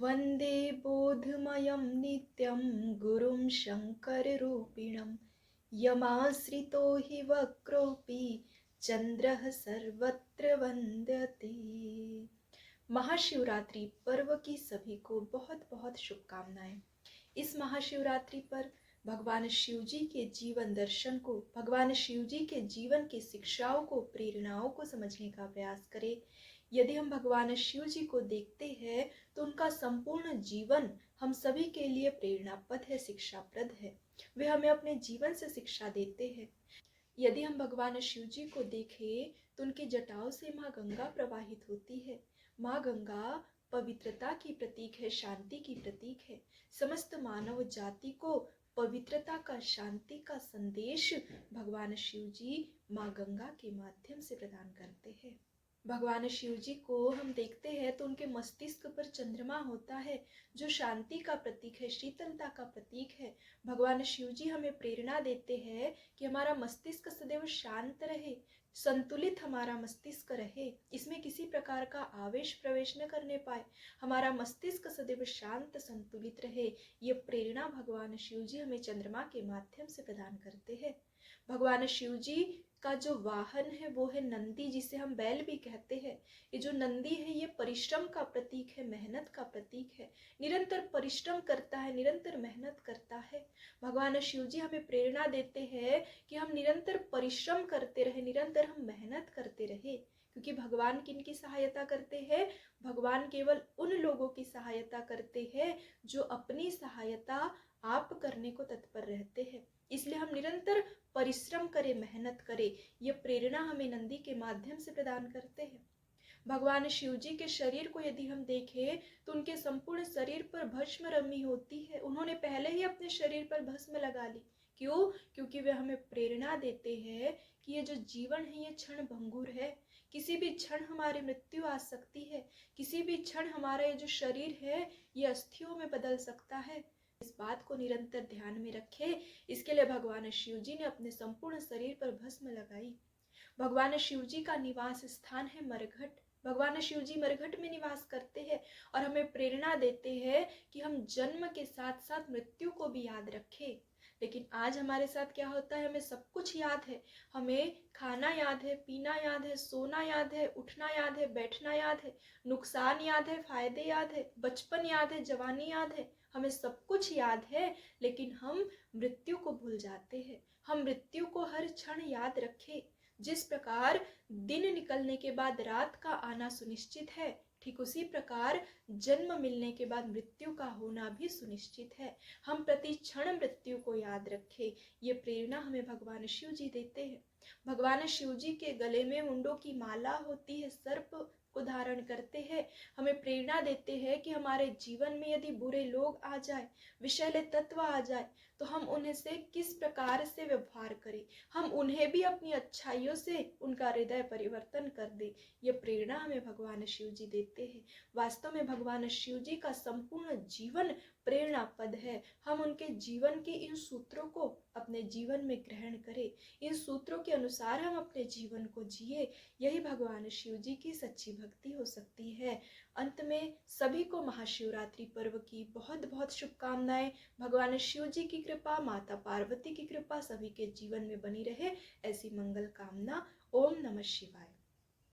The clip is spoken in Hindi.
वन्दे बोधमयं नित्यं गुरुं शङ्कररूपिणं यमाश्रितो हि वक्रोऽपि चन्द्रः सर्वत्र वन्द्यते। महाशिवरात्रि पर्व की सभी को बहुत बहुत शुभकामनाएं। इस महाशिवरात्रि पर भगवान शिव जी के जीवन दर्शन को, भगवान शिव जी के जीवन की शिक्षाओं को, प्रेरणाओं को समझने का प्रयास करें। यदि हम भगवान शिव जी को देखते हैं तो उनका संपूर्ण जीवन हम सभी के लिए प्रेरणापद है, शिक्षाप्रद है। वे हमें अपने जीवन से शिक्षा देते हैं। यदि हम भगवान शिव जी को देखें तो उनकी जटाओं से माँ गंगा प्रवाहित होती है। माँ गंगा पवित्रता की प्रतीक है, शांति की प्रतीक है। समस्त मानव जाति को पवित्रता का, शांति का संदेश भगवान शिव जी माँ गंगा के माध्यम से प्रदान करते हैं। भगवान शिव जी को हम देखते हैं तो उनके मस्तिष्क पर चंद्रमा होता है जो शांति का प्रतीक है, शीतलता का प्रतीक है। भगवान शिव जी हमें प्रेरणा देते हैं कि हमारा मस्तिष्क सदैव शांत रहे, संतुलित हमारा मस्तिष्क रहे, इसमें किसी प्रकार का आवेश प्रवेश न करने पाए, हमारा मस्तिष्क सदैव शांत संतुलित रहे। ये प्रेरणा भगवान शिव जी हमें चंद्रमा के माध्यम से प्रदान करते हैं। भगवान शिव जी का जो वाहन है वो है नंदी, जिसे हम बैल भी कहते हैं। ये जो नंदी है ये परिश्रम का प्रतीक है, मेहनत का प्रतीक है। निरंतर परिश्रम करता है, निरंतर मेहनत करता है। भगवान शिव जी हमें प्रेरणा देते हैं कि हम निरंतर परिश्रम करते रहे, निरंतर हम मेहनत करते रहे। क्योंकि भगवान किनकी सहायता करते हैं? भगवान केवल उन लोगों की सहायता करते हैं जो अपनी सहायता आप करने को तत्पर रहते हैं। इसलिए हम निरंतर परिश्रम करें, मेहनत करें। ये प्रेरणा हमें नंदी के माध्यम से प्रदान करते हैं। भगवान शिव जी के शरीर को यदि हम देखें तो उनके संपूर्ण शरीर पर भस्म रमी होती है। उन्होंने पहले ही अपने शरीर पर भस्म लगा ली। क्यों? क्योंकि वे हमें प्रेरणा देते हैं कि ये जो जीवन है ये क्षण भंगुर है। किसी भी क्षण हमारी मृत्यु आ सकती है। किसी भी क्षण हमारा ये जो शरीर है ये अस्थियों में बदल सकता है। इस बात को निरंतर ध्यान में रखें। इसके लिए भगवान शिव जी ने अपने संपूर्ण शरीर पर भस्म लगाई। भगवान शिव जी का निवास स्थान है मरघट। भगवान शिव जी मरघट में निवास करते हैं और हमें प्रेरणा देते हैं कि हम जन्म के साथ साथ मृत्यु को भी याद रखें। लेकिन आज हमारे साथ क्या होता है? हमें सब कुछ याद है। हमें खाना याद है, पीना याद है, सोना याद है, उठना याद है, बैठना याद है, नुकसान याद है, फायदे याद है, बचपन याद है, जवानी याद है। हमें सब कुछ याद है लेकिन हम मृत्यु को भूल जाते हैं। हम मृत्यु को हर क्षण याद रखें। जिस प्रकार दिन निकलने के बाद रात का आना सुनिश्चित है, ठीक उसी प्रकार जन्म मिलने के बाद मृत्यु का होना भी सुनिश्चित है। हम प्रति क्षण मृत्यु को याद रखें। ये प्रेरणा हमें भगवान शिव जी देते हैं। भगवान शिव जी के गले में मुंडों की माला होती है, सर्प को धारण करते हैं। हमें प्रेरणा देते हैं कि हमारे जीवन में यदि बुरे लोग आ जाए, विषैले तत्व आ जाए तो हम उन्हें से किस प्रकार से व्यवहार करें, हम उन्हें भी अपनी अच्छाइयों से उनका हृदय परिवर्तन कर दे। ये प्रेरणा हमें भगवान शिव जी देते हैं। वास्तव में भगवान शिव जी का संपूर्ण जीवन प्रेरणा पद है। हम उनके जीवन के इन सूत्रों को अपने जीवन में ग्रहण करें, इन सूत्रों के अनुसार हम अपने जीवन को जिए। यही भगवान शिव जी की सच्ची भक्ति हो सकती है। अंत में सभी को महाशिवरात्रि पर्व की बहुत बहुत शुभकामनाएं। भगवान शिव जी की कृपा, माता पार्वती की कृपा सभी के जीवन में बनी रहे, ऐसी मंगल कामना। ओम नमः शिवाय।